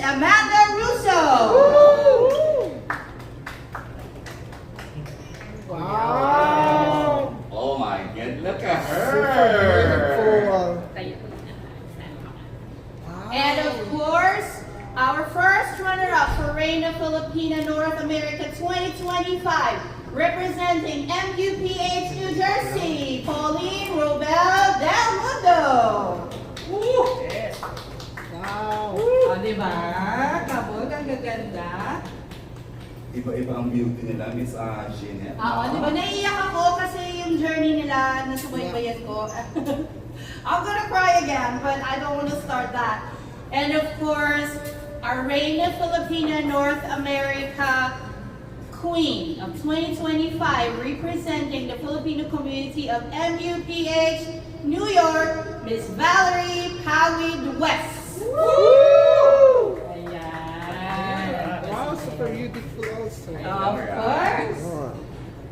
Amanda Russo. Wow! Oh my God, look at Super her! beautiful. Wow. And of course, our first runner-up for Reina Filipina North America 2025, representing MUPH New Jersey, Pauline DelMundo. Yes. Wow! O, diba? Kabog, ang gaganda. Iba-iba ang beauty nila, Miss Jeanette. Oo, diba? Naiiyak ako kasi yung journey nila na subaybayan ko. I'm gonna cry again, but I don't want to start that. And of course, our Reina Filipina North America Queen of 2025, representing the Filipino community of MUPH, New York, Miss Valerie West. Woo! Ayan. Wow, super beautiful also. Of course. Oh.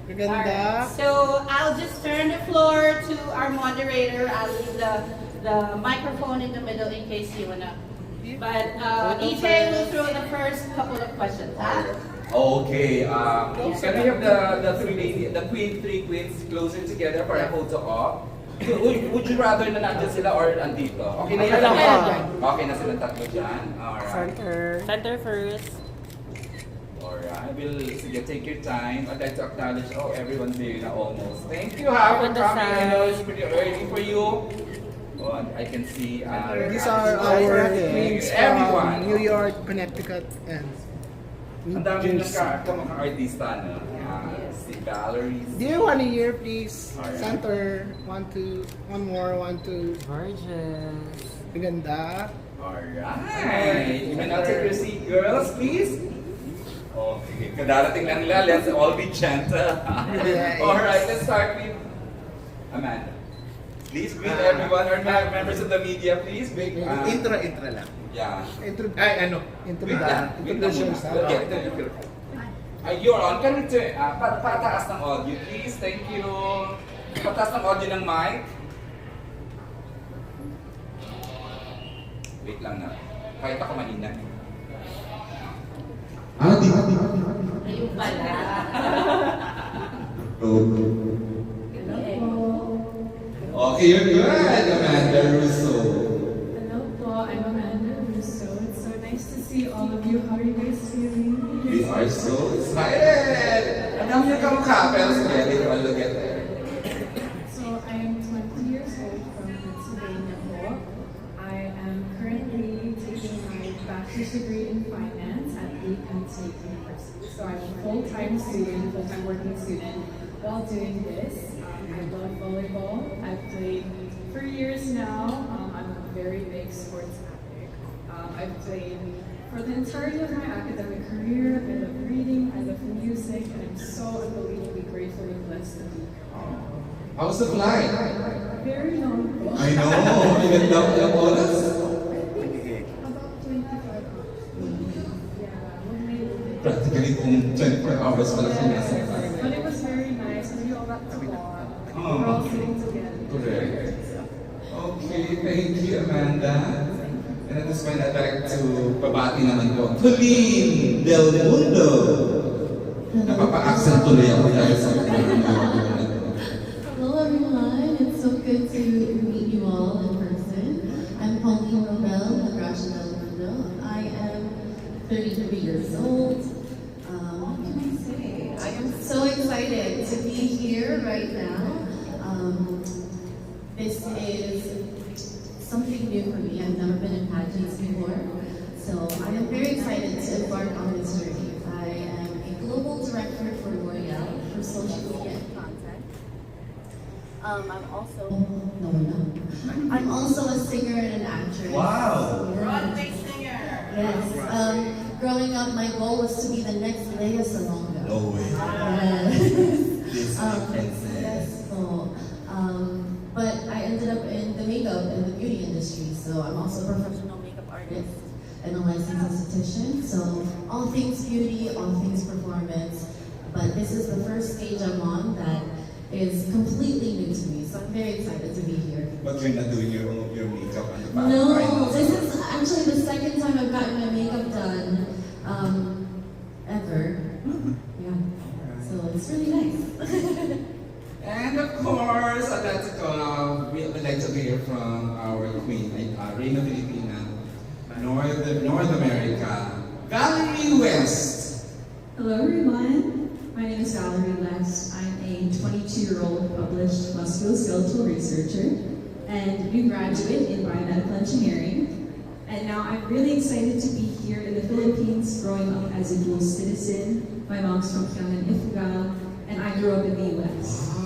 Alright, Ganda. so I'll just turn the floor to our moderator. I'll leave the microphone in the middle in case you wanna. But EJ will throw the first couple of questions. Huh? Okay, can we have the three queens closer together for a photo op? Would you rather na nandiyan sila or andito? Okay na yan? Okay na silang tatlo dyan? Alright. Center first. Alright, sige, take your time. I'd like to acknowledge, everyone there na almost. Thank you, ha, for coming. I know it's pretty early for you. Oh, I can see. These are our queens everyone. from New York, Connecticut, and New Ang dami ng Jersey. artista, no? Si Valerie. Do you want to hear, please? Alright. Center. One more. Gorgeous. Ganda. Alright. You may now take your seat, girls, please. Okay, kadarating lang nila. Let's all be gentle. Yes. Alright, let's start with Amanda. Please greet everyone, or members of the media, please. Intro lang. Yeah. Ay, ano? Intro Wait lang. lang. Introduce yourself. We'll get to you. You're on. Can we turn? Pataas ng audio, please. Thank you. Pataas ng audio ng mic. Wait lang na. Kahit ako mahina. Ayun pala. Okay, you're good, Amanda Russo. Hello po, I'm Amanda Russo. It's so nice to see all of you. How are you guys feeling? We are so excited! Ang dami niyo kamukha, pero sige, later on we'll get there. So, I am 20 years old from Pennsylvania po. I am currently taking my bachelor's degree in finance at Penn State University. So, I'm a full-time student, full-time working student. While doing this, I love volleyball. I've played for years now. I'm a very big sports addict. I've played for the entirety of my academic career. I love reading, I love music, and I'm so unbelievably grateful and blessed to be here. How's the flight? Very long po. I know! Even though ilang oras? About 25 hours. Yeah, Practically kung 24 hours pala siya nasa. but it was very nice. We all got to walk. Oh. We're all sitting together. Correct. Okay, thank you, Amanda. And at this point, I'd like to pabati naman po. Pauline DelMundo. Napapa-accent tuloy ako dahil sa Hello everyone, it's so good to meet you all in person. I'm Pauline DelMundo. I am 33 years old. What can I say? I am so excited to be here right now. This is something new for me. I've never been in pageants before. So I am very excited to embark on this journey. I am a global director for L'Oreal for social media and content. I'm also I'm also a singer and an actress. Wow! Broadway singer. Yes. Growing up, my goal was to be the next Lea Salonga. No way. Yes. This princess. Yes. So, but I ended up in the makeup and the beauty industry. So I'm also a professional makeup artist and a licensed esthetician. So all things beauty, all things performance. But this is the first stage I'm on that is completely new to me. So I'm very excited to be here. But you're not doing your makeup on the back. No, this is actually the second time I've gotten my makeup it's really nice. And of course, we'd like to hear from our queen, Reina Filipina North America, Valerie West. Hello everyone, my name is Valerie West. I'm a 22-year-old published musculoskeletal researcher and new graduate in biomedical engineering. And now I'm really excited to be here in the Philippines, growing up as a dual citizen. My mom's from Ifugao, and I grew up in the US.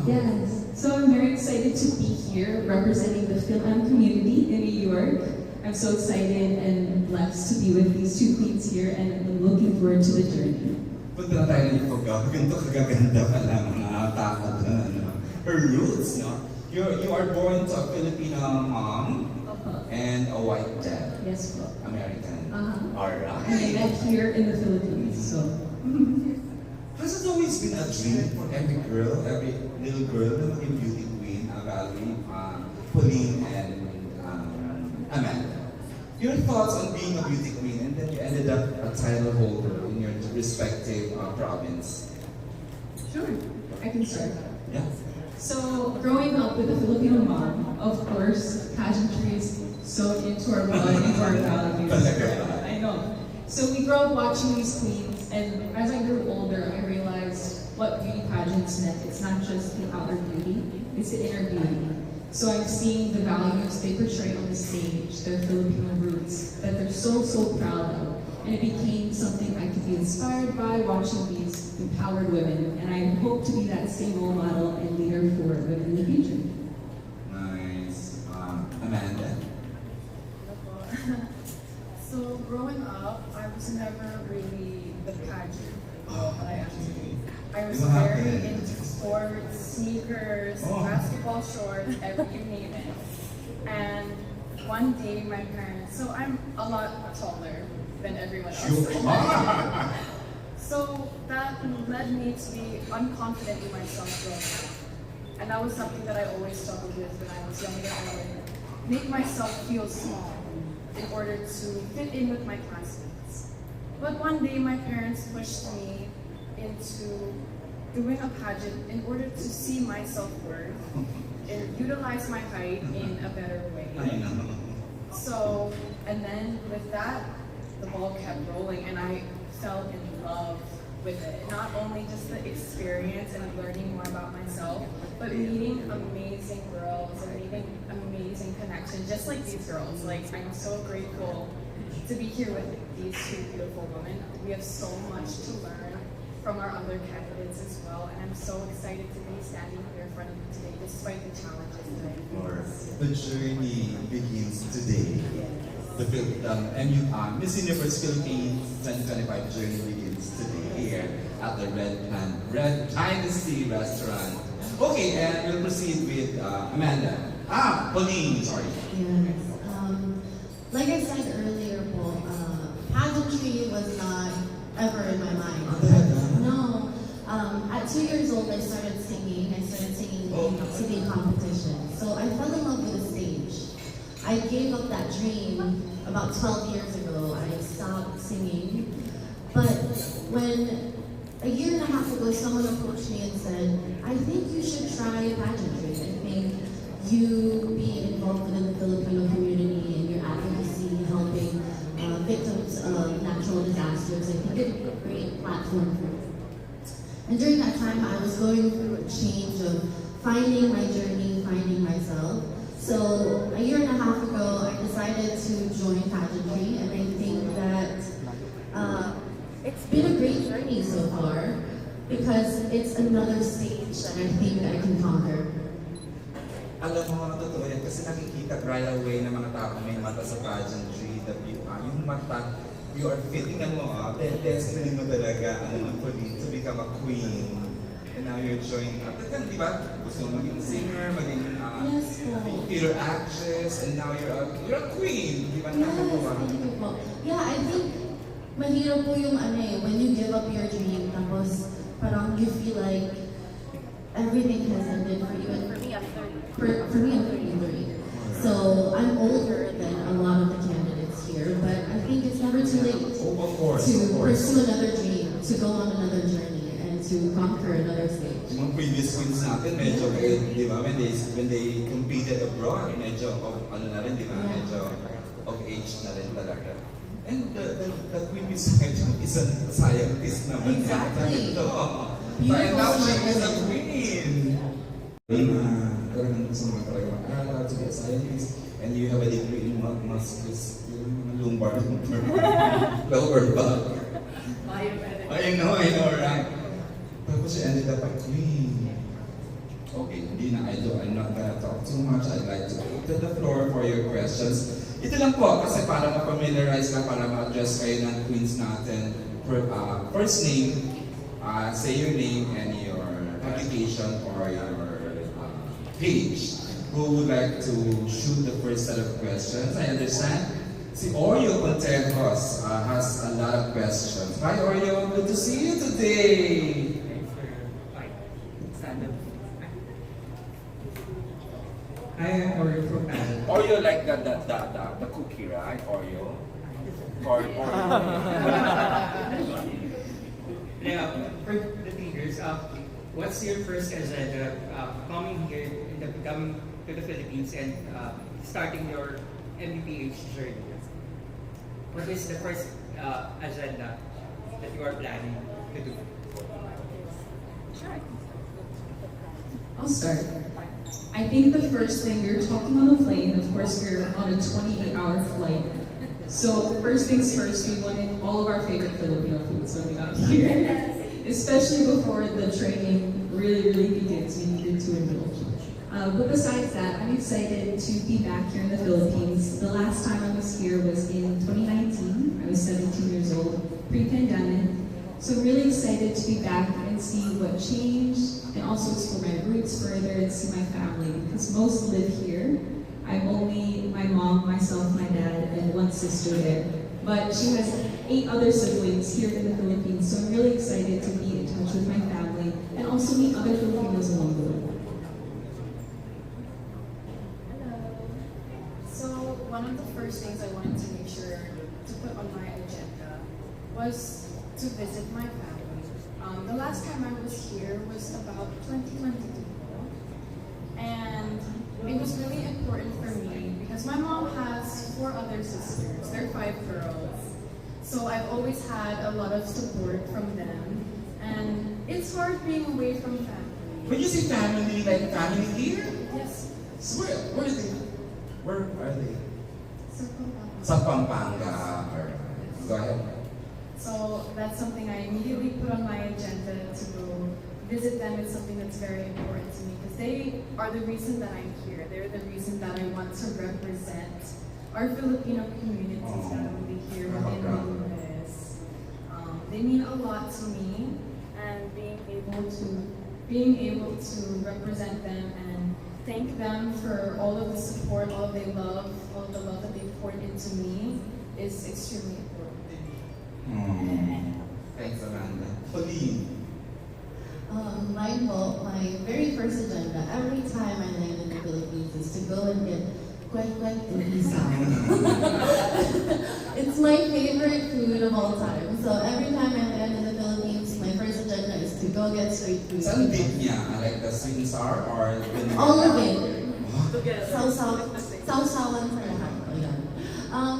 Yes, so I'm very excited to be here representing the FilAms community in New York. I'm so excited and blessed to be with these two queens here, and I'm looking forward to the journey. Punta na tayo ng Ifugao. Ganito kagaganda pala mga tao na, no? Her roots, no? You are born to a Filipino mom and a white dad. Yes, po. American. And I Alright. met here in the Philippines, so. Has it always been a dream for every girl, every little girl na maging beauty queen, Valerie, Pauline, and Amanda? Your thoughts on being a beauty queen, and then you ended up a title holder in your respective province. Sure, I can start. Yeah. So, growing up with a Filipino mom, of course, pageantry is so into our blood, into our values. I know. So we grew up watching these queens, and as I grew older, I realized what beauty pageants meant. It's not just the outer beauty, it's the inner beauty. So I'm seeing the values they portray on the stage, their Filipino roots, that they're so proud of. And it became something I could be inspired by watching these empowered women, and I hope to be that same role model and leader for women in the future. Nice. Amanda? So growing up, I was never really the pageant girl that I am today. I was What very happened? into sports, sneakers, basketball shorts, you name it. And one day my parents, so I'm a lot taller than everyone You else. are! So that led me to be unconfident in myself growing up. And that was something that I always struggled with when I was younger. I would make myself feel small in order to fit in with my classmates. But one day my parents pushed me into doing a pageant in order to see my self-worth and utilize my height in a better way. I know. So, and then with that, the ball kept rolling and I fell in love with it. Not only just the experience and learning more about myself, but meeting amazing girls and meeting amazing connections, just like these girls. Like, I'm so grateful to be here with these two beautiful women. We have so much to learn from our other candidates as well, and I'm so excited to be standing here in front of you today, despite the challenges that I face. The journey begins today. The Miss Universe Philippines 2025 journey begins today here at the Red Dynasty Restaurant. Okay, and we'll proceed with Amanda. Pauline, sorry. Yes. Like I said earlier, pageantry was not ever in my mind. No. At 2 years old, I started singing. I started singing in singing competitions. So I fell in love with the stage. I gave up that dream about 12 years ago. I stopped singing. But when a year and a half ago, someone approached me and said, I think you should try pageantry. I think you being involved in the Filipino community and your advocacy, helping victims of natural disasters, I think it'd be a great platform for you. And during that time, I was going through a change of finding my journey, finding myself. So a year and a half ago, I decided to join pageantry, and I think that it's been a great journey so far because it's another stage that I think I can conquer. Alam mo, totoo yan kasi nakikita right away ng mga tao may mata sa pageantry, that yung mata, you are fitting destiny mo talaga, to become a queen. And now you're joining up. Di ba? Gusto mo maging singer, maging Yes, po. theater actress, and now you're a queen. Di ba? Yes, thank you po. Yeah, I think mahirap po yung when you give up your dream, tapos parang you feel like everything has ended for you. And for me, I'm 30. For me, I'm 33. So I'm older than a lot of the candidates here, but I think it's never too late Of course, to of course. pursue another dream, to go on another journey, and to conquer another stage. Yung mga previous queens natin, medyo kayo, di ba, when they competed abroad, medyo of, ano na rin, di ba, medyo of age na rin talaga. And the queen beside you is a scientist naman. Exactly. And now she is a queen. Talagang gusto mo talaga mag-aral to be a scientist, and you have a degree in mathematics, yung lumbar, lower back. I know, right? Tapos she ended up a queen. Okay, hindi na I'm not gonna talk too much. I'd like to open the floor for your questions. Ito lang po, kasi para ma-familiarize lang, para ma-address kayo ng queens natin. First name, say your name and your application or your page. Who would like to shoot the first set of questions? I understand. Si Oreo Contejos has a lot of questions. Hi Oreo, good to see you today. Stand up. I am Oreo from Pageant. Oreo like the cookie, right? Oreo. Oreo. Now, for the leaders, what's your first agenda coming here coming to the Philippines and starting your MBPH journey? What is the first agenda that you are planning to do? I'll start. I think the first thing, you're talking on a plane, of course you're on a 28-hour flight. So first things first, we wanted all of our favorite Filipino foods when we got here. Especially before the training really begins, we needed to indulge. But besides that, I'm excited to be back here in the Philippines. The last time I was here was in 2019. I was 17 years old, pre-pandemic. So I'm really excited to be back and see what changed, and also explore my roots further and see my family, because most live here. I'm only my mom, myself, my dad, and one sister there. But she has 8 other siblings here in the Philippines, so I'm really excited to be in touch with my family and also meet other Filipinos along the way. So one of the first things I wanted to make sure to put on my agenda was to visit my family. The last time I was here was about 2022. And it was really important for me because my mom has 4 other sisters. They're 5 girls. So I've always had a lot of support from them. And it's hard being away from family. When you say family, like family here? Yes. So where is it? Where are they? So, Sa Pampanga. Go ahead. So that's something I immediately put on my agenda to go visit them. It's something that's very important to me because they are the reason that I'm here. They're the reason that I want to represent our Filipino communities, not only here but in the US. They mean a lot to me, and being able to represent them and thank them for all of the support, all of the love that they poured into me is extremely important. Thanks, Amanda. Pauline. My very first agenda, every time I land in the Philippines, is to go and get kwek-kwek and isaw. It's my favorite food of all time. So every time I land in the Philippines, my first agenda is to go get street food. Saan dip niya? Like the sweet and sour or vinegar? All of it. Sausawan sa lahat.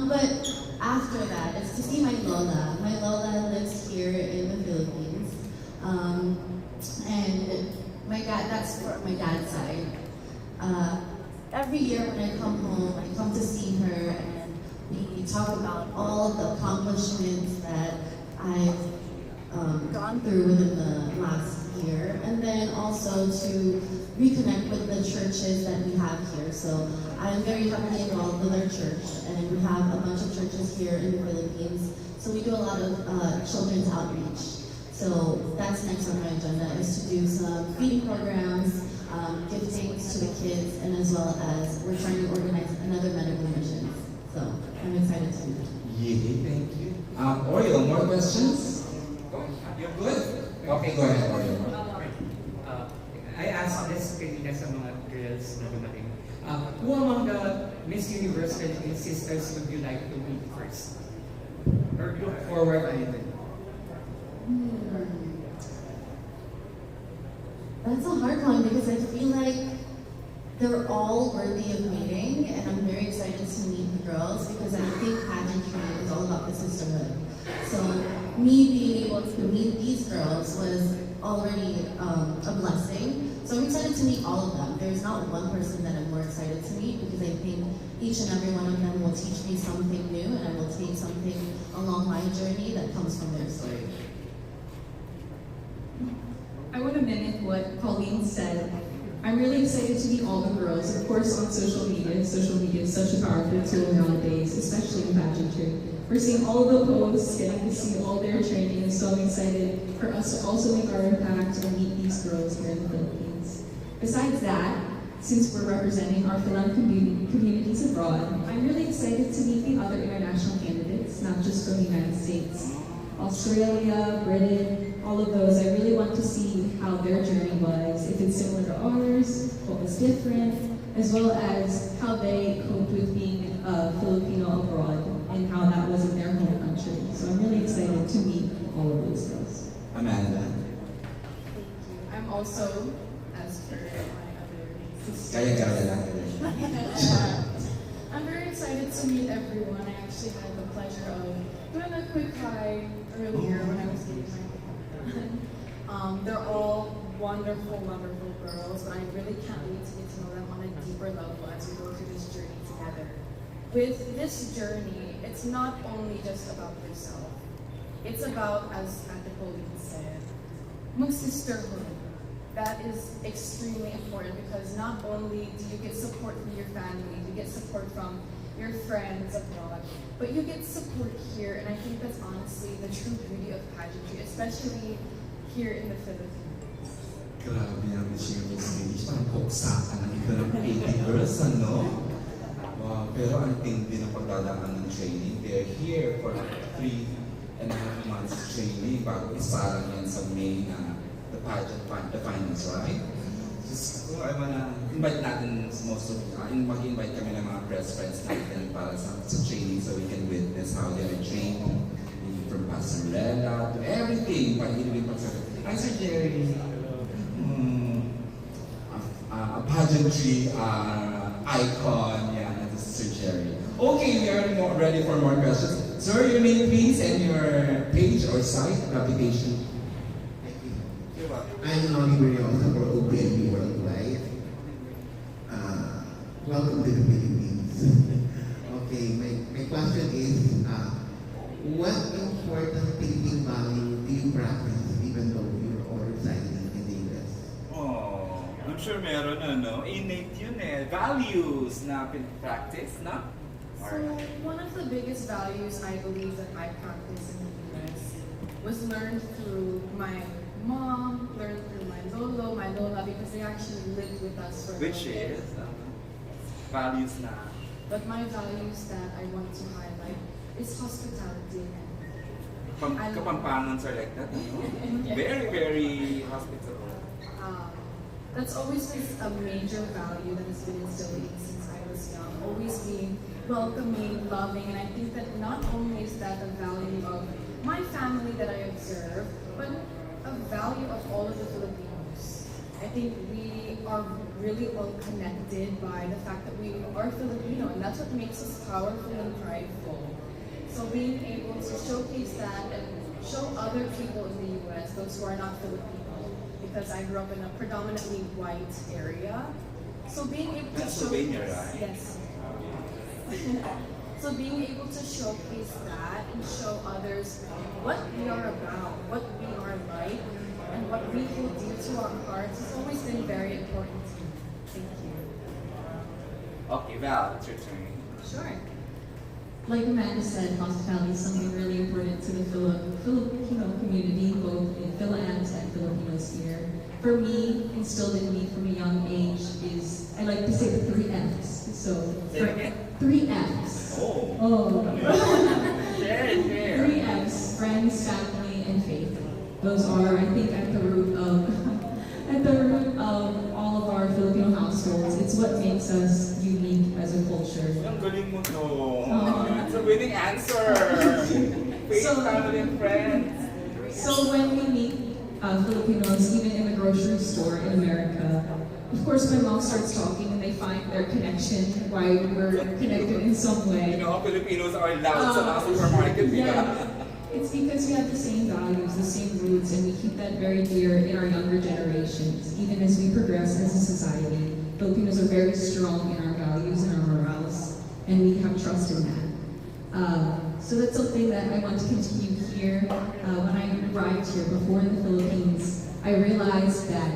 But after that, it's to see my Lola. My Lola lives here in the Philippines. And my dad, that's for my dad's side. Every year when I come home, I come to see her and we talk about all of the accomplishments that I've gone through within the last year. And then also to reconnect with the churches that we have here. So I'm very heavily involved with our church, and we have a bunch of churches here in the Philippines. So we do a lot of children's outreach. So that's next on my agenda, is to do some feeding programs, give things to the kids, and as well as we're trying to organize another medical mission. So I'm excited to do that. Yeah, thank you. Oreo, more questions? You're good? Okay, go ahead, Oreo. I asked this kanina sa mga girls na dumating. Who among the Miss Universe Philippines sisters would you like to meet first? Or look forward to even? That's a hard one because I feel like they're all worthy of meeting, and I'm very excited to meet the girls because I think pageantry is all about the sisterhood. So me being able to meet these girls was already a blessing. So I'm excited to meet all of them. There's not one person that I'm more excited to meet because I think each and every one of them will teach me something new, and I will take something along my journey that comes from their story. I want to mimic what Pauline said. I'm really excited to meet all the girls, of course on social media. Social media is such a powerful tool nowadays, especially in pageantry. We're seeing all the posts, getting to see all their training, and so I'm excited for us to also make our impact and meet these girls here in the Philippines. Besides that, since we're representing our FilAm communities abroad, I'm really excited to meet the other international candidates, not just from the United States. Australia, Britain, all of those. I really want to see how their journey was, if it's similar to ours, what was different, as well as how they coped with being a Filipino abroad and how that was in their home country. So I'm really excited to meet all of those girls. Amanda. Thank you. I'm also, as per my other sister. Kaya-kaya lang. I'm very excited to meet everyone. I actually had the pleasure of doing a quick hi earlier when I was getting my hair. They're all wonderful, wonderful girls, but I really can't wait to get to know them on a deeper level as we go through this journey together. With this journey, it's not only just about yourself. It's about, as Pauline said, mag-sisterhood. That is extremely important because not only do you get support from your family, you get support from your friends abroad, but you get support here, and I think that's honestly the true beauty of pageantry, especially here in the Philippines. Grabe ang achievable stage. Parang poksakan ng iba ng 80 girls, ano? Wow, pero ang tindi ng pagdadaan ng training. They're here for 3.5 months training bago isalang yan sa May na the pageant, the finals, right? So, I wanna invite natin most of, mag-invite kami ng mga best friends natin para sa training so we can witness how they are trained from pasarela to everything. Hi, Sir Jerry. A pageantry icon, yeah, this is Sir Jerry. Okay, we are ready for more questions. Sir, your name please and your page or site application. I'm Noni Beriosa for OPMB Worldwide. Welcome to the Philippines. Okay, my question is, what important thinking value do you practice even though you're all residing in the US? Oh, I'm sure meron no? Innate yun eh. Values na pin-practice, na? So, one of the biggest values I believe that I practice in the US was learned through my mom, learned through my lolo, my lola, because they actually lived with us for a Which little bit. is values na. But my values that I want to highlight is hospitality. Kapampangan are like that, no? Very, very hospitable. That's always been a major value that has been instilled in me since I was young. Always being welcoming, loving, and I think that not only is that a value of my family that I observe, but a value of all of the Filipinos. I think we are really all connected by the fact that we are Filipino, and that's what makes us powerful and prideful. So being able to showcase that and show other people in the US, those who are not Filipino, because I grew up in a predominantly white area. So being able to Pennsylvania, showcase, right? yes. So being able to showcase that and show others what we are about, what we are like, and what we hold dear to our hearts has always been very important to me. Thank you. Okay, Val, it's your turn. Sure. Like Amanda said, hospitality is something really important to the Filipino community, both in FilAms and Filipinos here. For me, instilled in me from a young age is, I like to say the 3 Fs. So, 3 Fs. Oh. Share. 3 Fs, friends, family, and faith. Those are, I think, at the root of all of our Filipino households. It's what makes us unique as a culture. Ang galing mo to. It's a winning answer. Faith, family, and friends. So when we meet Filipinos, even in the grocery store in America. Of course, my mom starts talking and they find their connection, why we're connected in some way. You know, Filipinos are loud sa mga supermarket, di ba? Yeah, it's because we have the same values, the same roots, and we keep that very dear in our younger generations. Even as we progress as a society, Filipinos are very strong in our values and our morals, and we have trust in that. So that's something that I want to continue here. When I arrived here before in the Philippines, I realized that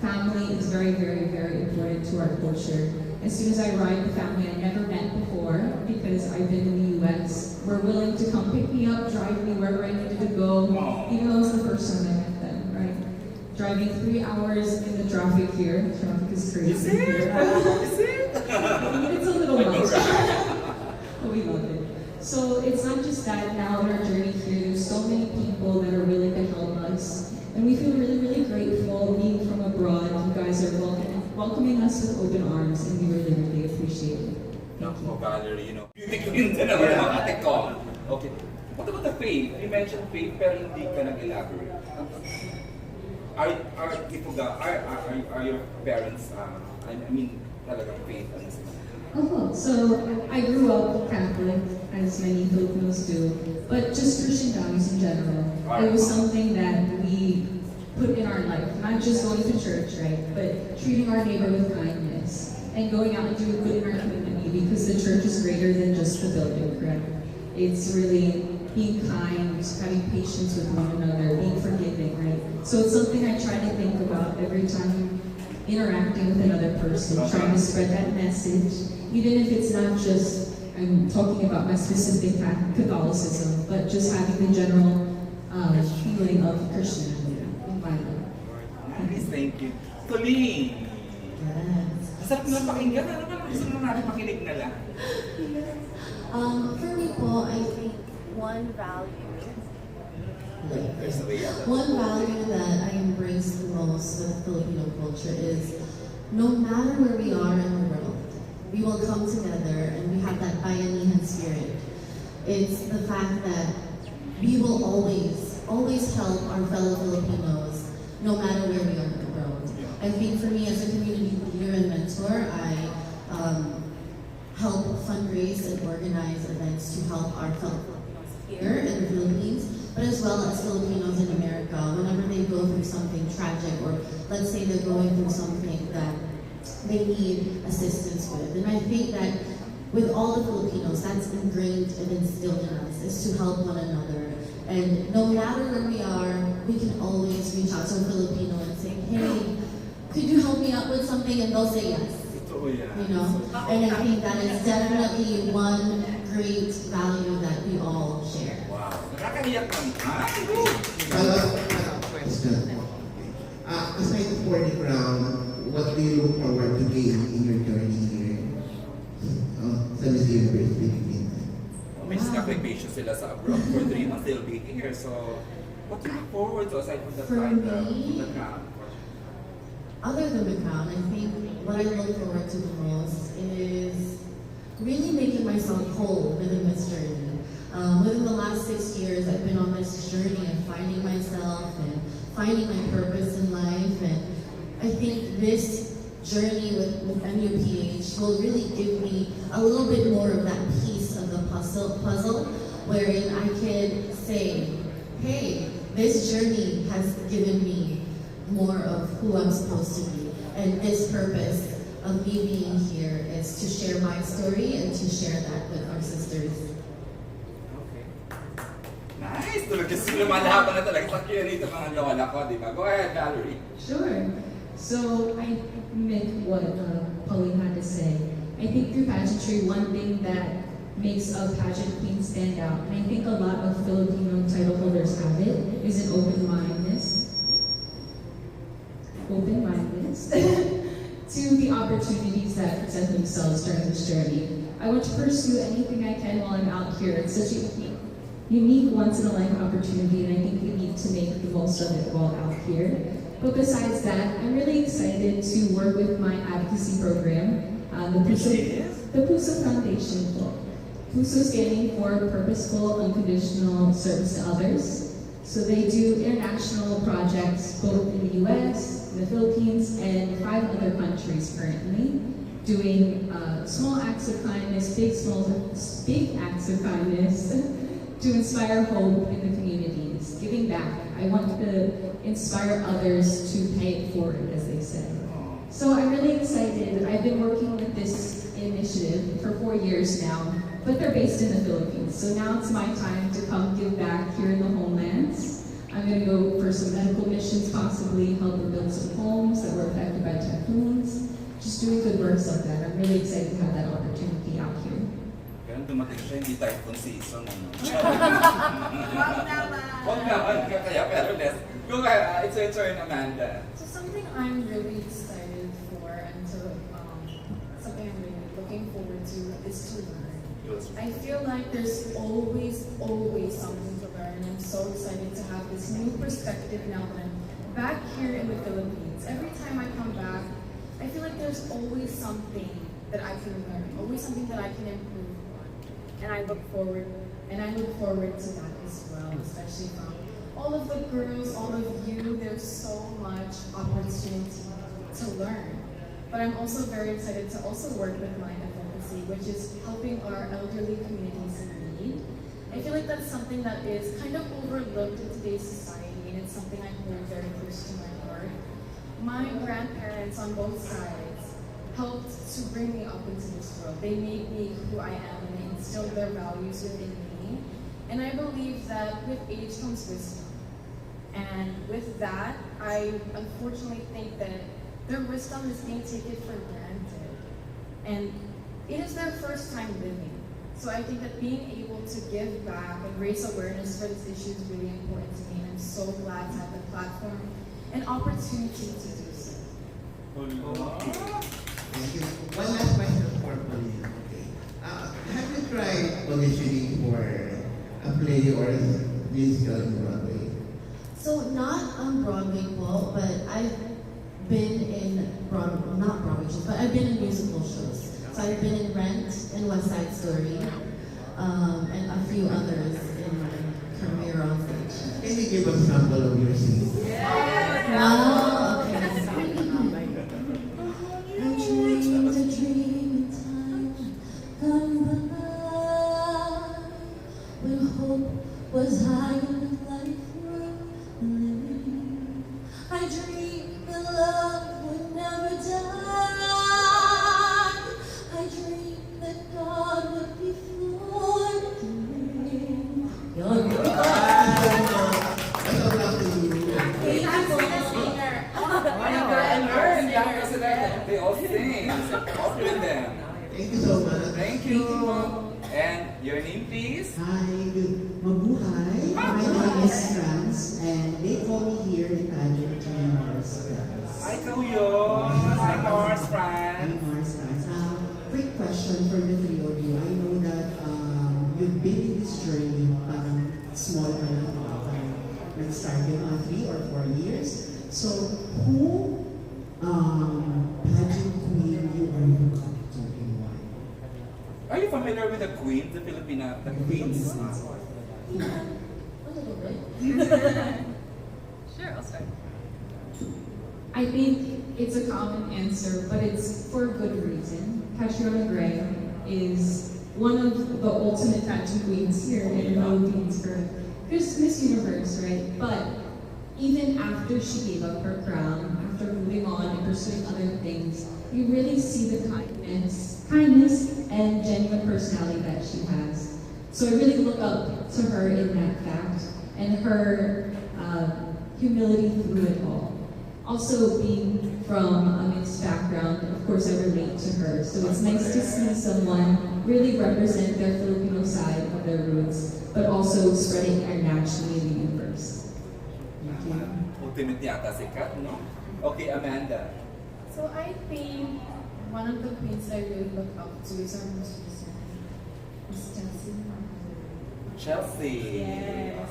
family is very, very, very important to our culture. As soon as I arrived, the family I never met before, because I've been in the US, were willing to come pick me up, drive me wherever I needed to go, even though it was the first time I met them, right? Driving 3 hours in the traffic here. Traffic is crazy. Is it? Is it? It's a little much. But we love it. So it's not just that now in our journey here, there's so many people that are willing to help us. And we feel really, really grateful being from abroad. You guys are welcoming us with open arms, and we really, really appreciate it. Naku, Valerie, you know, beauty queen din naman ang ate ko. Okay. What about the faith? You mentioned faith, pero hindi ka nag-elaborate. Are your parents, I mean, talagang faith, ano sila? So I grew up Catholic, as many Filipinos do, but just Christian values in general. It was something that we put in our life, not just going to church, right, but treating our neighbor with kindness and going out and doing good in our community, because the church is greater than just the building, correct? It's really being kind, having patience with one another, being forgiving, right? So it's something I try to think about every time interacting with another person, trying to spread that message, even if it's not just, I'm talking about my specific Catholicism, but just having the general feeling of Christianity in my life. Nice, thank you. Pauline! Yes. Masarap nalang pakinggan. Ano ba gusto mo natin makinig na lang? For me po, I think one value that I embrace the most with Filipino culture is no matter where we are in the world, we will come together and we have that bayanihan spirit. It's the fact that we will always help our fellow Filipinos no matter where we are in the world. I think for me as a community leader and mentor, I help fundraise and organize events to help our fellow Filipinos here in the Philippines, but as well as Filipinos in America whenever they go through something tragic, or let's say they're going through something that they need assistance with. And I think that with all the Filipinos, that's ingrained and instilled in us, is to help one another. And no matter where we are, we can always reach out to a Filipino and say, hey, could you help me out with something? And they'll say yes. You know? And I think that is definitely one great value that we all share. Wow. Nakakaiyak naman. Question. Aside for the crown, what do you look forward to gain in your journey here sa Miss Universe Philippines? May sacrifice sila sa abroad for 3 months. They'll be here. So, what do you look forward to aside from the crown? Other than the crown, I think what I look forward to the most is really making myself whole within this journey. Within the last 6 years, I've been on this journey of finding myself and finding my purpose in life, and I think this journey with MUPH will really give me a little bit more of that piece of the puzzle wherein I can say, hey, this journey has given me more of who I'm supposed to be, and this purpose of me being here is to share my story and to share that with our sisters. Okay. Nice! Tulad kasi lumalaban na talaga sa Q&A ito mga lola ko, di ba? Go ahead, Valerie. Sure. So I meant what Pauline had to say. I think through pageantry, one thing that makes a pageant queen stand out, and I think a lot of Filipino title holders have it, is an open-mindedness to the opportunities that present themselves during this journey. I want to pursue anything I can while I'm out here. It's such a unique once-in-a-life opportunity, and I think we need to make the most of it while out here. But besides that, I'm really excited to work with my advocacy program, the PUSO Foundation. PUSO standing for Purposeful Unconditional Service to Others. So they do international projects both in the US, the Philippines, and 5 other countries currently, doing small acts of kindness, big acts of kindness to inspire hope in the communities, giving back. I want to inspire others to pay it forward, as they say. So I'm really excited. I've been working with this initiative for 4 years now, but they're based in the Philippines. So now it's my time to come give back here in the homelands. I'm going to go for some medical missions, possibly help rebuild some homes that were affected by typhoons. Just doing good works like that. I'm really excited to have that opportunity out here. Kaya dumating siya, hindi typhoon season. Wag naman. Wag naman, kaya pero less. Go ahead, it's your turn, Amanda. So something I'm really excited for and something I'm really looking forward to is to learn. I feel like there's always something to learn. I'm so excited to have this new perspective now that I'm back here in the Philippines. Every time I come back, I feel like there's always something that I can learn, always something that I can improve on. And I look forward to that as well, especially from all of the girls, all of you. There's so much opportunity to learn. But I'm also very excited to also work with my advocacy, which is helping our elderly communities in need. I feel like that's something that is kind of overlooked in today's society, and it's something I hold very close to my heart. My grandparents on both sides helped to bring me up into this world. They made me who I am, and they instilled their values within me. And I believe that with age comes wisdom. And with that, I unfortunately think that their wisdom is being taken for granted. And it is their first time living. So I think that being able to give back and raise awareness for this issue is really important to me. And I'm so glad to have the platform and opportunity to do so. Thank you. One last question for Pauline. Okay. Have you tried auditioning for a play or a musical on Broadway? So not on Broadway, Paul, but I've been in not Broadway shows, but I've been in musical shows. So I've been in Rent and West Side Story, and a few others in my career on stage. Can you give us a sample of your scene? Wow, okay. I dreamed a time gone by when hope was high and life worth living. I dreamed that love would never die. I dreamed that God would be forgiving. They all sing. Talk with them. Thank you so much. Thank you. And your name, please? Hi, good mabuhay. My name is Franz, and they call me here in Pageant Mars Franz. Hi, Kuyo. Hi, Mars, Franz. I'm Mars Franz. Quick question for the three of you. I know that you've been in this journey small pa lang. Nag-started on 3 or 4 years. So, who pageant queen you are look up to and why? Are you familiar with the queen, the Filipina, the queens? A little bit. Sure, I'll start. I think it's a common answer, but it's for a good reason. Catriona Gray is one of the ultimate pageant queens here in the Philippines for Miss Universe, right? But even after she gave up her crown, after moving on and pursuing other things, you really see the kindness and genuine personality that she has. So I really look up to her in that fact and her humility through it all. Also, being from a mixed background, of course, I relate to her. So it's nice to see someone really represent their Filipino side of their roots, but also spreading internationally in the universe. Thank you. Ultimate yata sikat, no? Okay, Amanda. So I think one of the queens I really look up to is our most recent, Miss Chelsea. Yes.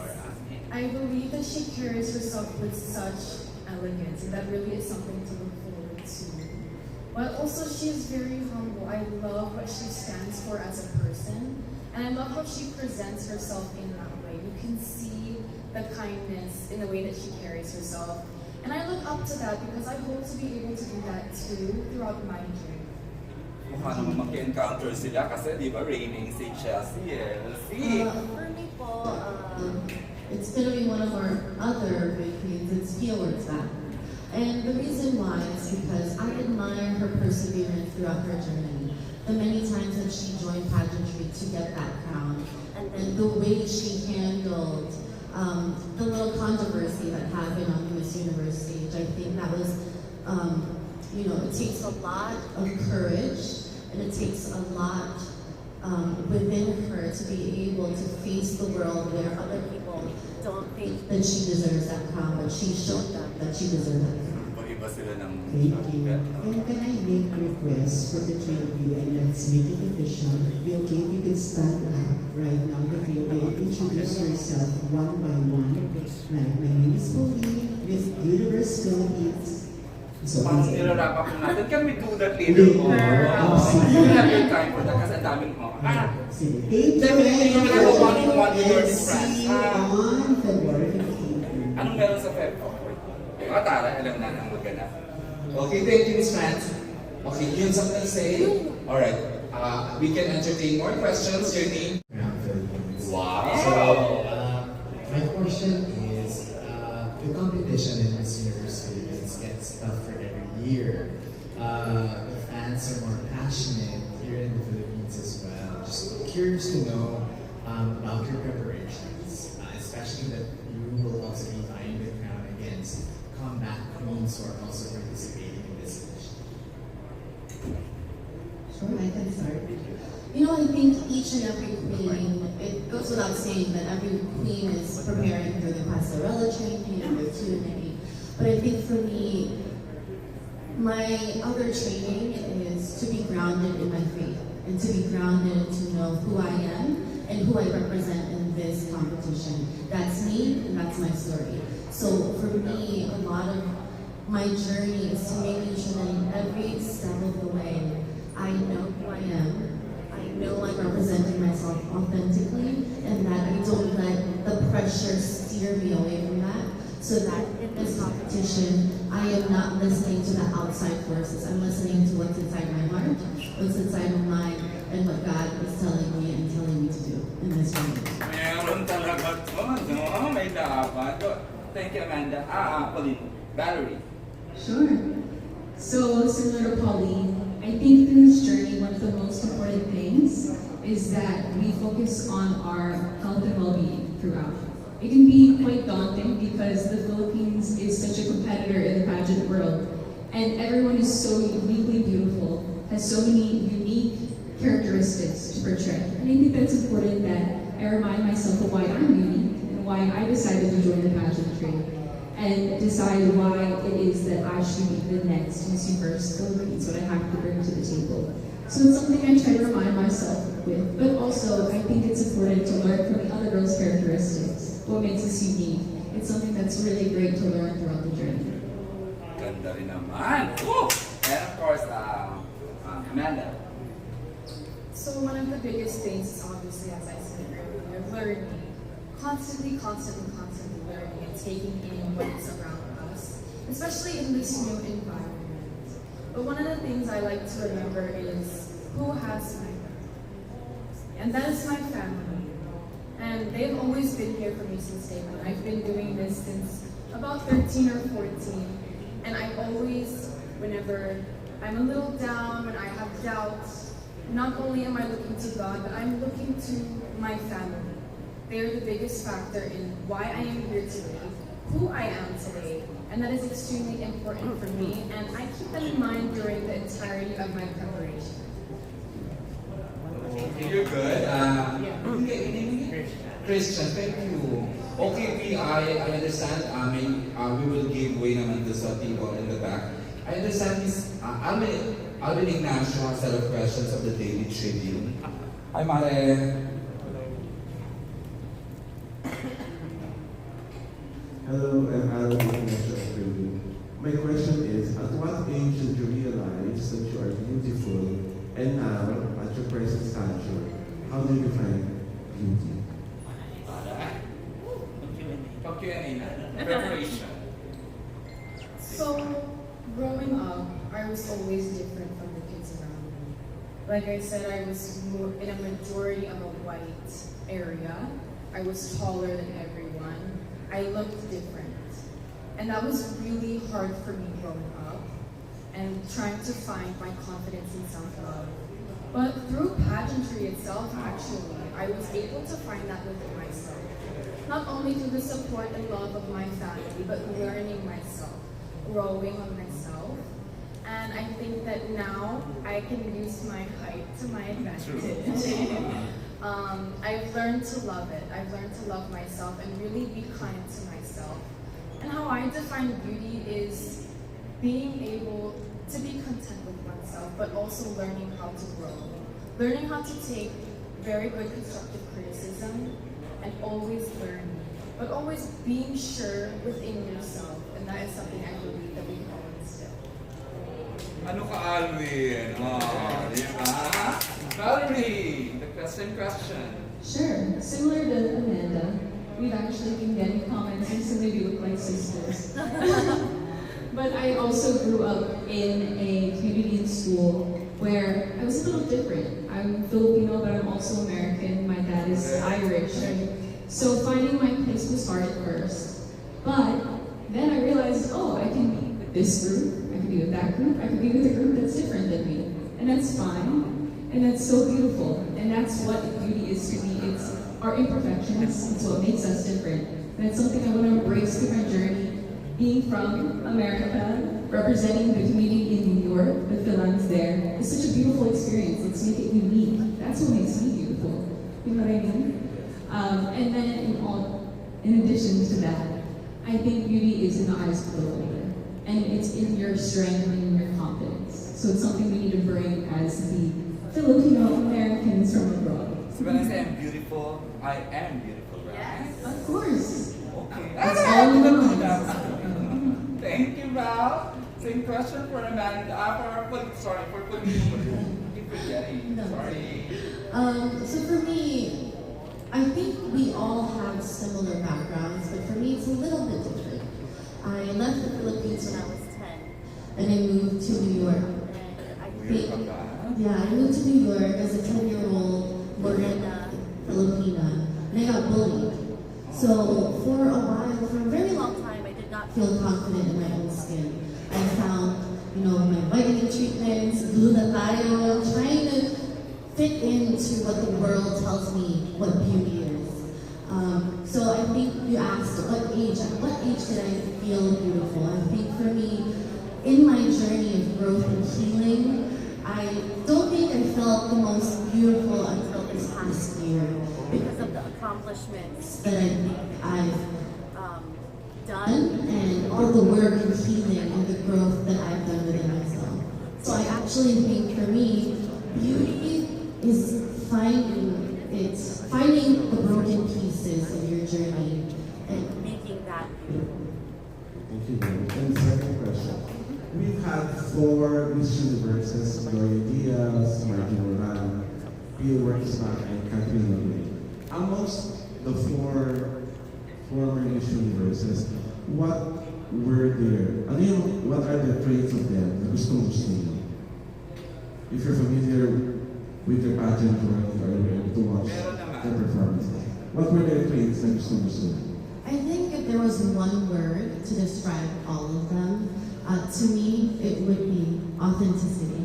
I believe that she carries herself with such elegance, and that really is something to look forward to. But also, she is very humble. I love what she stands for as a person, and I love how she presents herself in that way. You can see the kindness in the way that she carries herself. And I look up to that because I hope to be able to do that too throughout my journey. Mukha naman mag-encounter sila kasi di ba reigning si Chelsea. See? For me po, it's gonna be one of our other big queens. It's FilAms back. And the reason why is because I admire her perseverance throughout her journey. The many times that she joined pageantry to get that crown, and then the way she handled the little controversy that happened on the Miss Universe stage. I think that was, it takes a lot of courage, and it takes a lot within her to be able to face the world where other people don't think that she deserves that crown, but she showed them that she deserves that crown. Iba sila ng... Thank you. And can I make a request for the three of you, and let's make it official. Bill Kate, you can stand up right now. The three of you introduce yourself one by one. Right, my name is Pauline, Miss Universe Philippines. So, parang nilarapan ko natin. Can we do that later on? You have your time for that kasi ang daming mo. Thank you. Definitely, you will have a one-on-one with your friends. On February 15. Anong meron sa February? Tara, alam na ang magana. Okay, thank you, Miss Fran. Okay, you have something to say? Alright, we can entertain more questions. Your name? Wow! So, my question is, the competition in Miss Universe Philippines gets tougher every year. The fans are more passionate here in the Philippines as well. Just curious to know about your preparations, especially that you will also be vying the crown against comeback queens who are also participating in this edition. Sure, I can start. I think each and every queen, it goes without saying that every queen is preparing for the passerella training and their tuning. But I think for me, my other training is to be grounded in my faith and to be grounded to know who I am and who I represent in this competition. That's me and that's my story. So for me, a lot of my journey is to making sure that in every step of the way, I know who I am, I know I'm representing myself authentically, and that I don't let the pressure steer me away from that, so that in this competition, I am not listening to the outside forces. I'm listening to what's inside my heart, what's inside my mind, and what God is telling me and telling me to do in this journey. Meron talaga to, no? May dapat. Thank you, Amanda. Pauline. Valerie. Sure. So, similar to Pauline, I think through this journey, one of the most important things is that we focus on our health and well-being throughout. It can be quite daunting because the Philippines is such a competitor in the pageant world, and everyone is so uniquely beautiful, has so many unique characteristics to portray. And I think that's important that I remind myself of why I'm unique and why I decided to join the pageantry, and decide why it is that I should be the next Miss Universe Philippines, what I have to bring to the table. So it's something I try to remind myself with, but also I think it's important to learn from the other girls' characteristics, what makes us unique. It's something that's really great to learn throughout the journey. Ganda rin naman. Woo! And of course, Amanda. So one of the biggest things is obviously, as I said earlier, learning. Constantly learning and taking in what's around us, especially in this new environment. But one of the things I like to remember is who has my back. And that is my family. And they've always been here for me since day one. I've been doing this since about 13 or 14. And I always, whenever I'm a little down, when I have doubts, not only am I looking to God, but I'm looking to my family. They're the biggest factor in why I am here today, who I am today, and that is extremely important for me, and I keep that in mind during the entirety of my preparation. Okay, you're good. Christian, thank you. Okay, I understand. We will give way naman to sa people in the back. I understand this. Alvin Ignacio has a set of questions of the Daily Tribune. Hi, Mare. Hello, I'm Alvin Ignacio. My question is, at what age did you realize that you are beautiful, and now, at your present stature, how do you define beauty? Preparation. So, growing up, I was always different from the kids around me. Like I said, I was in a majority of a white area. I was taller than everyone. I looked different. And that was really hard for me growing up and trying to find my confidence and self-love. But through pageantry itself, actually, I was able to find that within myself. Not only through the support and love of my family, but learning myself, growing on myself. And I think that now I can use my height to my advantage. I've learned to love it. I've learned to love myself and really be kind to myself. And how I define beauty is being able to be content with oneself, but also learning how to grow. Learning how to take very good constructive criticism and always learn, but always being sure within yourself. And that is something I believe that we can all instill. Ano ka, Alvin? Oh, di ba? Valerie, the same question. Sure. Similar to Amanda, we've actually been getting comments and so maybe look like sisters. But I also grew up in a community in school where I was a little different. I'm Filipino, but I'm also American. My dad is Irish. So finding my place was hard at first. But then I realized, oh, I can be with this group, I can be with that group, I can be with a group that's different than me. And that's fine. And that's so beautiful. And that's what beauty is to me. It's our imperfections. It's what makes us different. And it's something I want to embrace through my journey. Being from America, representing the community in New York, the FilAms there, is such a beautiful experience. Let's make it unique. That's what makes me beautiful. You know what I mean? And then in addition to that, I think beauty is in the eyes of the beholder. And it's in your strength and in your confidence. So it's something we need to bring as the Filipino-Americans from abroad. So when I say I'm beautiful, I am beautiful, right? Yes, of course. Okay. That's all we know. Thank you, Val. Same question for Amanda. For Pauline. Keep forgetting. Sorry. So for me, I think we all have similar backgrounds, but for me it's a little bit different. I left the Philippines when I was 10, and I moved to New York. I moved to New York as a 10-year-old Reina Filipina, and I got bullied. So for a while, for a very long time, I did not feel confident in my own skin. I found, my vitamin treatments, glutathione, trying to fit into what the world tells me what beauty is. So I think you asked at what age did I feel beautiful? I think for me, in my journey of growth and healing, I don't think I felt the most beautiful until this past year because of the accomplishments that I think I've done and all the work and healing and the growth that I've done within myself. So I actually think for me, beauty is finding the broken pieces of your journey and making that beautiful. Thank you, ma'am. And second question. We've had 4 Miss Universes, Gloria Diaz, Martin Moran, Pio Worksback, and Catherine Lawrence. Amongst the 4 former Miss Universes, what were what are the traits of them na gusto mong gusto? If you're familiar with their pageant journey or you're able to watch their performances, what were their traits na gusto mong? I think if there was one word to describe all of them, to me, it would be authenticity.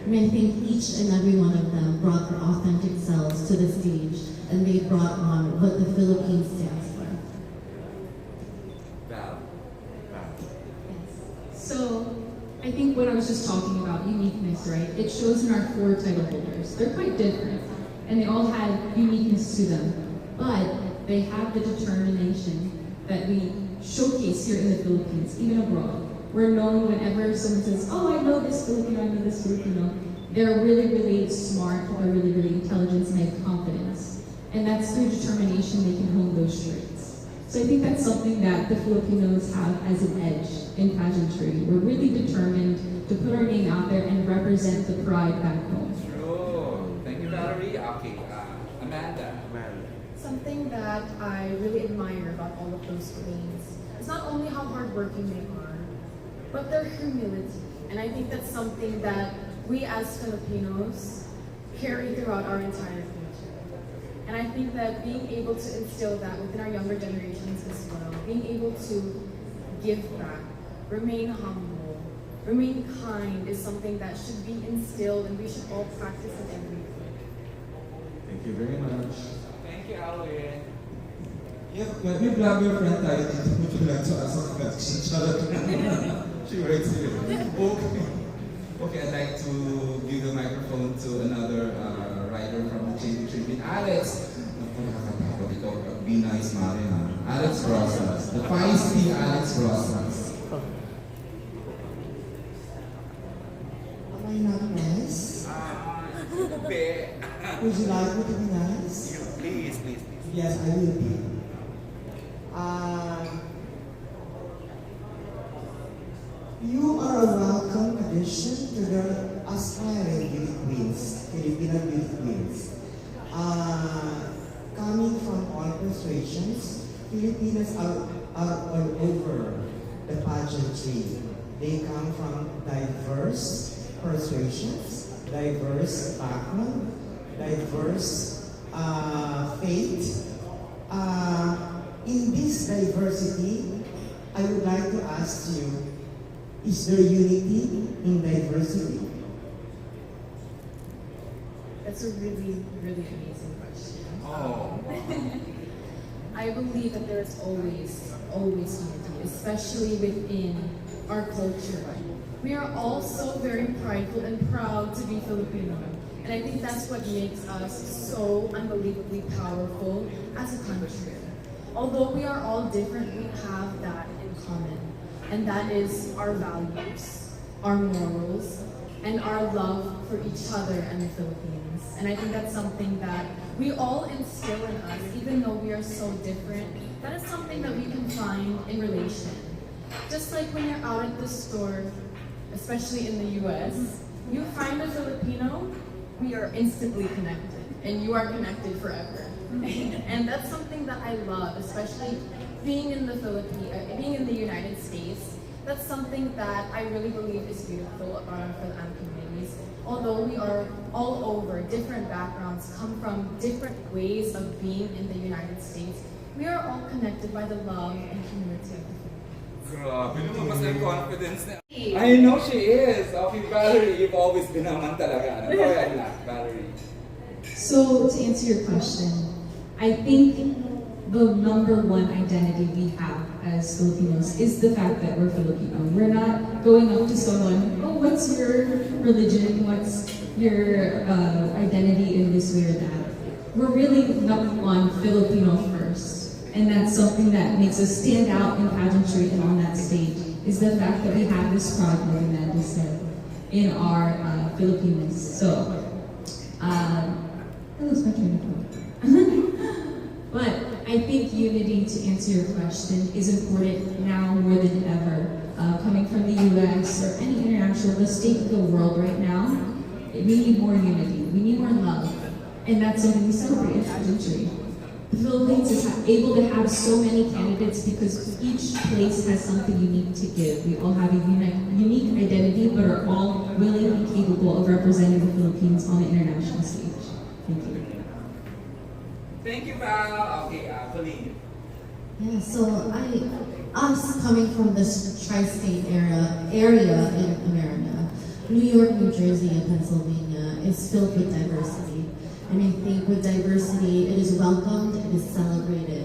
And I think each and every one of them brought their authentic selves to the stage, and they brought on what the Philippines stands for. So, I think what I was just talking about, uniqueness, right? It shows in our 4 title holders. They're quite different, and they all had uniqueness to them, but they have the determination that we showcase here in the Philippines, even abroad. We're known whenever someone says, oh, I know this Filipino, I know this Filipino. They're really, really smart, they're really, really intelligent, and they have confidence. And that's through determination they can hone those traits. So I think that's something that the Filipinos have as an edge in pageantry. We're really determined to put our name out there and represent the pride back home. True. Thank you, Valerie. Okay, Amanda. Something that I really admire about all of those queens is not only how hardworking they are, but their humility. And I think that's something that we as Filipinos carry throughout our entire culture. And I think that being able to instill that within our younger generations as well, being able to give back, remain humble, remain kind is something that should be instilled and we should all practice it every day. Thank you very much. Thank you, Alwin. Yeah, let me vlog your friend tayo dito. Would you like to ask a question? She writes here. Okay. Okay, I'd like to give the microphone to another writer from the chain, Alex. Naku, nakakatakot ito. Be nice, Mari, ha? Alex Rosas. The feisty Alex Rosas. Am I not nice? Would you like me to be nice? Please. Yes, I will be. You are a welcome addition to the aspiring beauty queens, Filipino beauty queens. Coming from all persuasions, Filipinas are all over the pageantry. They come from diverse persuasions, diverse background, diverse faith. In this diversity, I would like to ask you, is there unity in diversity? That's a really, really amazing question. Oh. I believe that there's always unity, especially within our culture. We are all so very prideful and proud to be Filipino. And I think that's what makes us so unbelievably powerful as a country. Although we are all different, we have that in common. And that is our values, our morals, and our love for each other and the Philippines. And I think that's something that we all instill in us, even though we are so different. That is something that we can find in relation. Just like when you're out at the store, especially in the US, you find a Filipino, we are instantly connected, and you are connected forever. And that's something that I love, especially being in the being in the United States. That's something that I really believe is beautiful about our FilAm communities. Although we are all over, different backgrounds, come from different ways of being in the United States, we are all connected by the love and community of the Philippines. Grabe, lumabas na yung confidence na. I know she is. Okay, Valerie, you've always been naman talaga. Ano yan na, Valerie? So, to answer your question, I think the number one identity we have as Filipinos is the fact that we're Filipino. We're not going up to someone, oh, what's your religion? What's your identity in this way or that? We're really number one Filipino first. And that's something that makes us stand out in pageantry and on that stage, is the fact that we have this pride, like Amanda said, in our Filipinos. So, that was my train of thought. But I think unity, to answer your question, is important now more than ever. Coming from the US or any international, the state of the world right now, we need more unity, we need more love. And that's something we celebrate in pageantry. The Philippines is able to have so many candidates because each place has something unique to give. We all have a unique identity, but are all willing and capable of representing the Philippines on the international stage. Thank you. Thank you, Val. Okay, Pauline. Yeah, so us coming from this tri-state area in America, New York, New Jersey, and Pennsylvania is filled with diversity. And I think with diversity, it is welcomed, it is celebrated.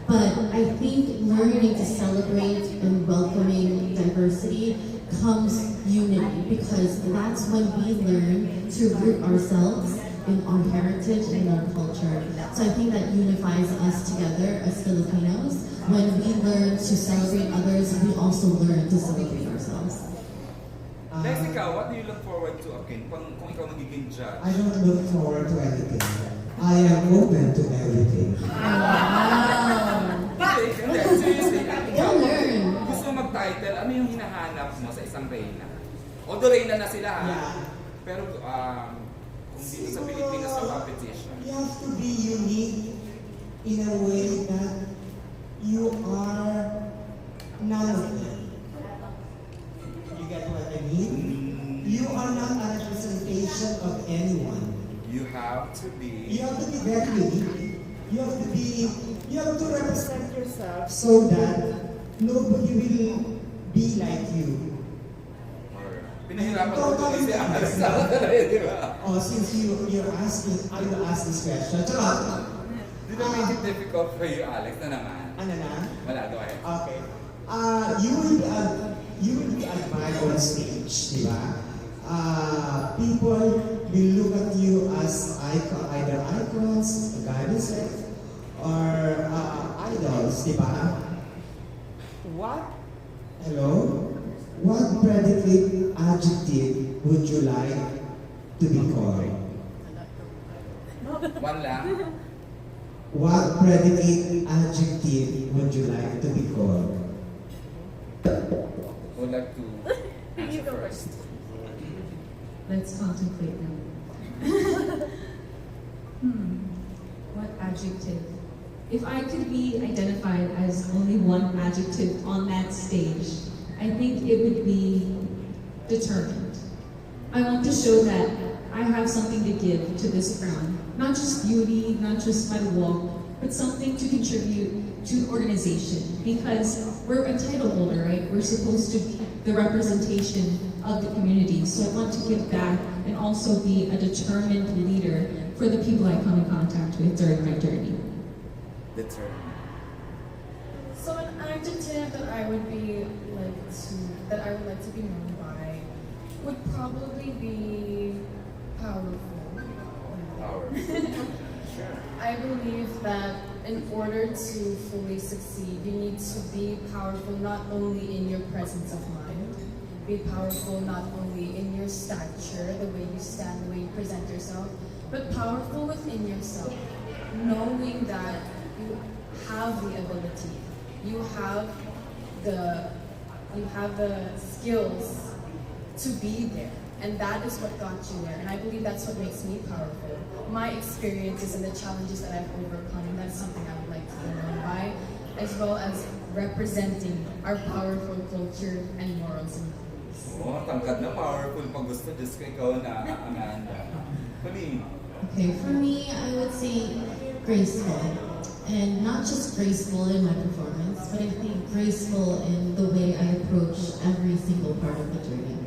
But I think learning to celebrate and welcoming diversity comes unity, because that's when we learn to root ourselves in our heritage and our culture. So I think that unifies us together as Filipinos. When we learn to celebrate others, we also learn to celebrate ourselves. Lex, ikaw, what do you look forward to again kung ikaw magiging judge? I don't look forward to anything. I am open to everything. Seriously, ikaw, gusto mo mag-title, ano yung hinahanap mo sa isang Reina? Although Reina na sila, pero kung dito sa Pilipinas sa competition. You have to be unique in a way that you are none of them. You get what I mean? You are not a representation of anyone. You have to be. You have to be very unique. You have to represent yourself so that nobody will be like you. Pinahirapan ko tuloy si Alex sa di ba? Oh, since you're asking, I will ask this question. Charot! Did I make it difficult for you, Alex? Na naman? Ano na? Wala, go ahead. Okay. You will be admired on stage, di ba? People will look at you as either icons, goddesses, or idols, di ba? What? Hello? What predicate adjective would you like to be called? One lang. What predicate adjective would you like to be called? Would like to answer first. Let's contemplate now. What adjective? If I could be identified as only one adjective on that stage, I think it would be determined. I want to show that I have something to give to this crown. Not just beauty, not just my walk, but something to contribute to the organization. Because we're a title holder, right? We're supposed to be the representation of the community. So I want to give back and also be a determined leader for the people I come in contact with during my journey. Determined. So an adjective that I would like to be known by would probably be powerful. Sure. I believe that in order to fully succeed, you need to be powerful not only in your presence of mind, be powerful not only in your stature, the way you stand, the way you present yourself, but powerful within yourself, knowing that you have the ability, you have the skills to be there. And that is what got you there. And I believe that's what makes me powerful. My experiences and the challenges that I've overcome, and that's something I would like to be known by, as well as representing our powerful culture and morals and values. Oh, tangkad na powerful pag gusto. Diyos ko ikaw na, Amanda. Pauline. Okay, for me, I would say graceful. And not just graceful in my performance, but I think graceful in the way I approach every single part of the journey.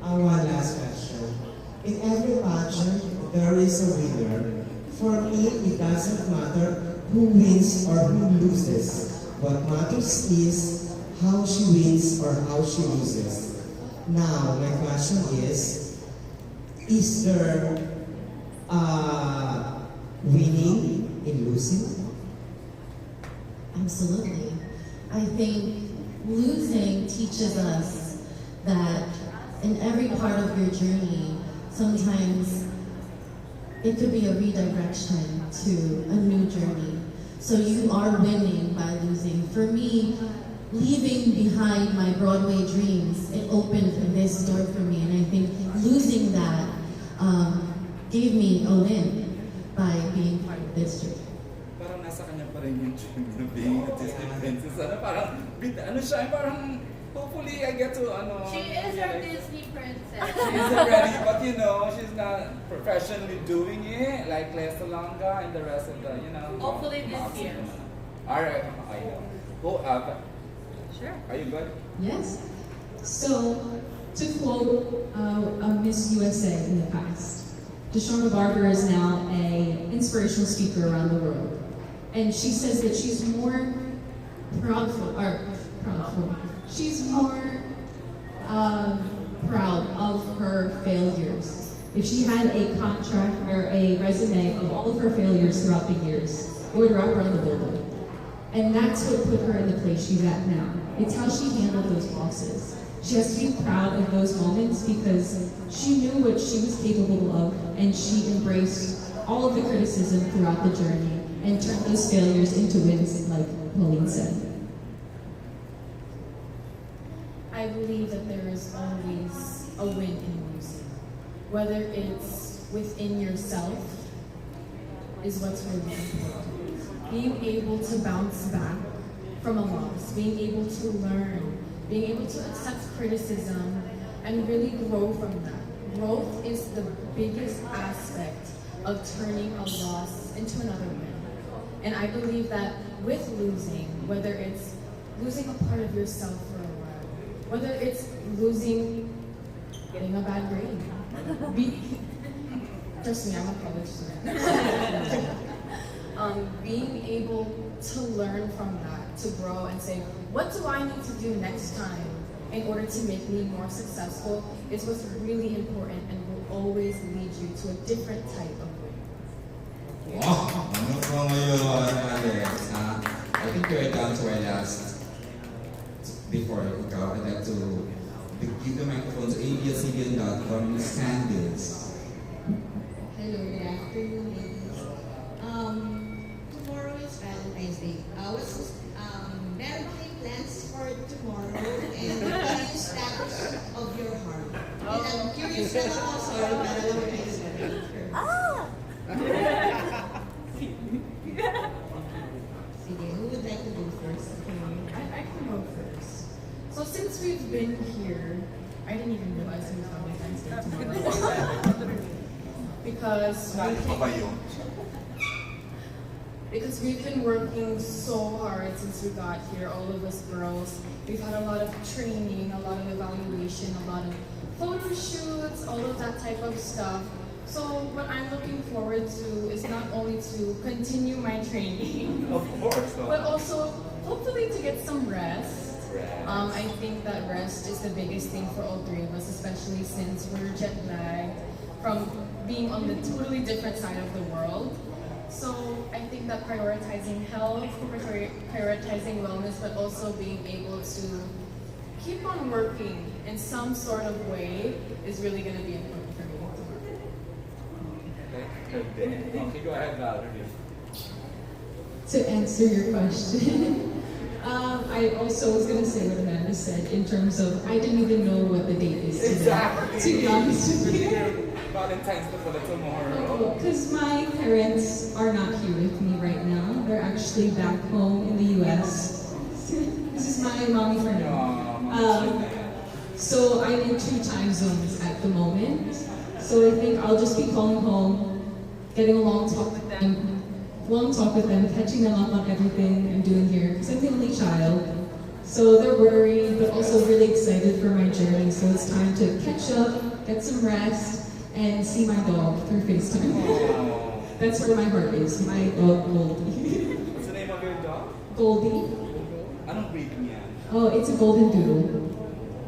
One last question. In every pageant, there is a winner. For me, it doesn't matter who wins or who loses. What matters is how she wins or how she loses. Now, my question is there winning in losing? Absolutely. I think losing teaches us that in every part of your journey, sometimes it could be a redirection to a new journey. So you are winning by losing. For me, leaving behind my Broadway dreams, it opened this door for me, and I think losing that gave me a win by being part of this journey. Parang nasa kanya pa rin yung dream na being a Disney princess. Ano siya, parang hopefully I get to, She is our Disney princess. She's already, but she's not professionally doing it, like Les Salonga and the rest of the, Hopefully this year. Alright, I know. Sure. Are you good? Yes. So, to quote a Miss USA in the past, Deshauna Barber is now an inspirational speaker around the world. And she says that she's more she's more proud of her failures. If she had a contract or a resume of all of her failures throughout the years, it would wrap around the building. And that's what put her in the place she's at now. It's how she handled those losses. She has to be proud of those moments because she knew what she was capable of, and she embraced all of the criticism throughout the journey and turned those failures into wins, like Pauline said. I believe that there is always a win in losing. Whether it's within yourself is what's really important. Being able to bounce back from a loss, being able to learn, being able to accept criticism, and really grow from that. Growth is the biggest aspect of turning a loss into another win. And I believe that with losing, whether it's losing a part of yourself for a while, whether it's getting a bad grade, trust me, I'm a college student. Being able to learn from that, to grow and say, what do I need to do next time in order to make me more successful is what's really important and will always lead you to a different type of way. Wow! Ano po ngayon, Alex? I think we're down to our last. Before ikaw, I'd like to give the microphone to abscbn.com, Miss Candice. Hello, good afternoon, ladies. Tomorrow is Valentine's Day. Meron ba kayong plans for tomorrow? And what is the status of your heart? And I'm curious na ako, sorry, para lang kayo sa Sige, who would like to go first? I can go first. So since we've been here, I didn't even realize it was Valentine's Day tomorrow. Because we've been working so hard since we got here, all of us girls. We've had a lot of training, a lot of evaluation, a lot of photo shoots, all of that type of stuff. So what I'm looking forward to is not only to continue my training, Of course. but also hopefully to get some rest. I think that rest is the biggest thing for all three of us, especially since we're jet lagged from being on the totally different side of the world. So I think that prioritizing health, prioritizing wellness, but also being able to keep on working in some sort of way is really going to be important for me tomorrow. Okay, go ahead, Valerie. To answer your question, I also was going to say what Amanda said in terms of I didn't even know what the date is today. Exactly. To be honest with you. Valentine's Day for tomorrow. Because my parents are not here with me right now. They're actually back home in the US. This is my mommy for now. So I'm in 2 time zones at the moment. So I think I'll just be calling home, getting a long talk with them, catching them up on everything I'm doing here. Because I'm the only child. So they're worried, but also really excited for my journey. So it's time to catch up, get some rest, and see my dog through FaceTime. That's where my heart is, my dog Goldie. What's the name of your dog? Goldie. Anong breed niya? Oh, it's a golden doodle.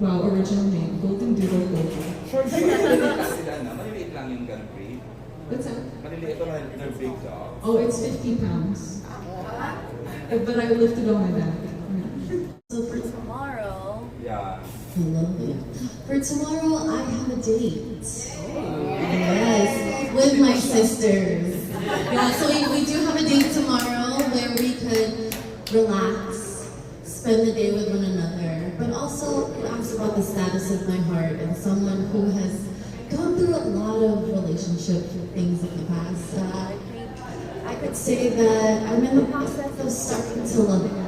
Wow, original name. Golden doodle Goldie. Short maliliit sila na. Maliliit lang yung ganun breed. What's that? Maliliit or they're big dogs? Oh, it's 50 pounds. But I lifted on my back. So for tomorrow, Yeah. For tomorrow, I have a date. Yes, with my sisters. Yeah, so we do have a date tomorrow where we could relax, spend the day with one another, but also ask about the status of my heart and someone who has gone through a lot of relationship things in the past. I could say that I'm in the process of starting to love again.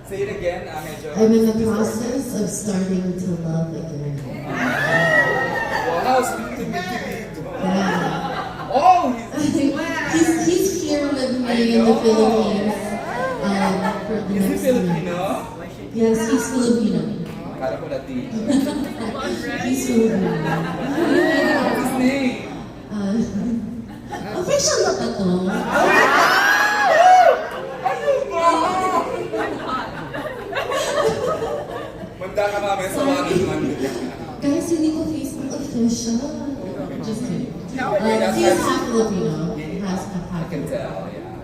Say it again, medyo. I'm in the process of starting to love again. Wow, sweet to meet you. Yeah. Oh, he's here with me in the Philippines. For the Is he next Filipino? month. Yes, he's Filipino. Kala ko Latino. He's Filipino. What's his name? Official na ba to? Manda ka mamaya sa mga naman. Guys, hindi ko Facebook official. Just kidding. He's half Filipino. I can tell, yeah.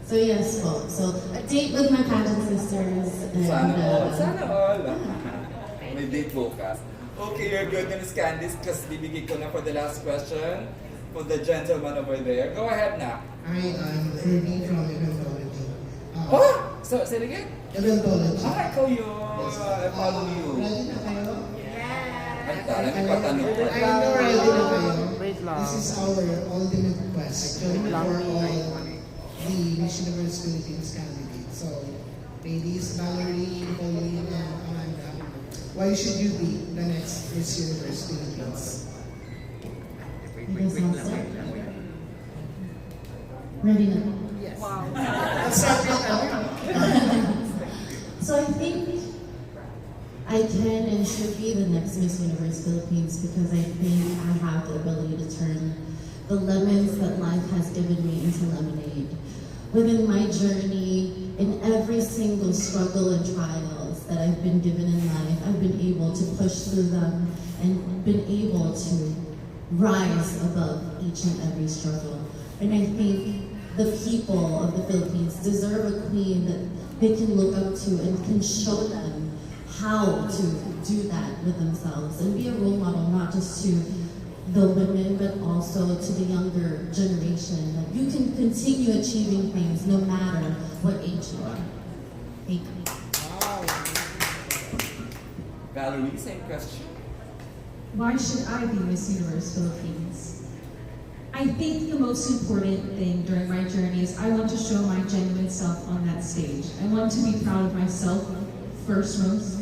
So yes po. So a date with my pageant sisters. And, Sana all. Sana all. May date bukas. Okay, you're good na Miss Candice kasi bibigay ko na for the last question for the gentleman over there. Go ahead na. Hi, I'm Ruby from Odontology. Oh! So, say it again? Odontology. Ikaw yun. I follow you. Ready na kayo? Ay, tala, may patanong. I know ready na kayo. This is our ultimate question for all the Miss Universe Philippines candidates. So, ladies, Valerie, Pauline, and Amanda, why should you be the next Miss Universe Philippines? Ready now? Yes. Wow. Let's start with So I think I can and should be the next Miss Universe Philippines because I think I have the ability to turn the lemons that life has given me into lemonade. Within my journey, in every single struggle and trials that I've been given in life, I've been able to push through them and been able to rise above each and every struggle. And I think the people of the Philippines deserve a queen that they can look up to and can show them how to do that with themselves and be a role model, not just to the women, but also to the younger generation, that you can continue achieving things no matter what age you are. Thank you. Valerie, same question. Why should I be Miss Universe Philippines? I think the most important thing during my journey is I want to show my genuine self on that stage. I want to be proud of myself, first most,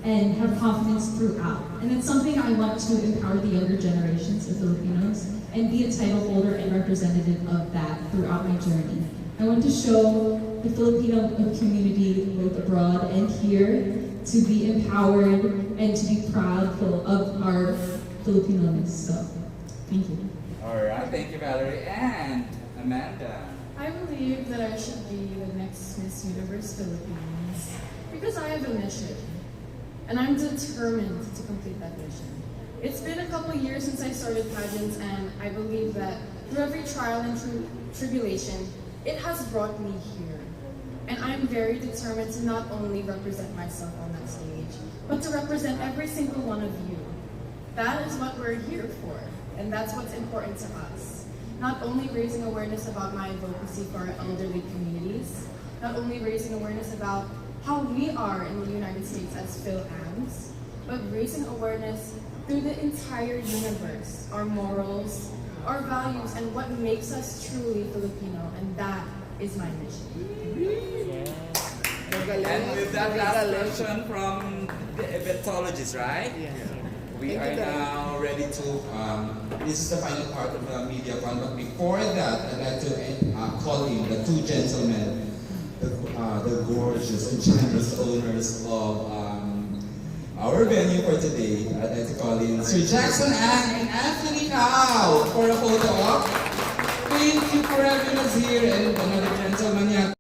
and have confidence throughout. And it's something I want to empower the younger generations of Filipinos and be a title holder and representative of that throughout my journey. I want to show the Filipino community, both abroad and here, to be empowered and to be proud of our Filipinos. So, thank you. All right, thank you, Valerie. And Amanda. I believe that I should be the next Miss Universe Philippines because I have a mission, and I'm determined to complete that mission. It's been a couple years since I started pageants, and I believe that through every trial and tribulation, it has brought me here. And I'm very determined to not only represent myself on that stage, but to represent every single one of you. That is what we're here for, and that's what's important to us. Not only raising awareness about my advocacy for our elderly communities, not only raising awareness about how we are in the United States as FilAms, but raising awareness through the entire universe, our morals, our values, and what makes us truly Filipino, and that is my mission. And with that last question from the eventologist, right? We are now ready to, this is the final part of the media fund, but before that, I'd like to call in the two gentlemen, the gorgeous and generous owners of our venue for today. I'd like to call in Sir Jackson and Anthony Cao for a photo op. Thank you for having us here, and another gentleman,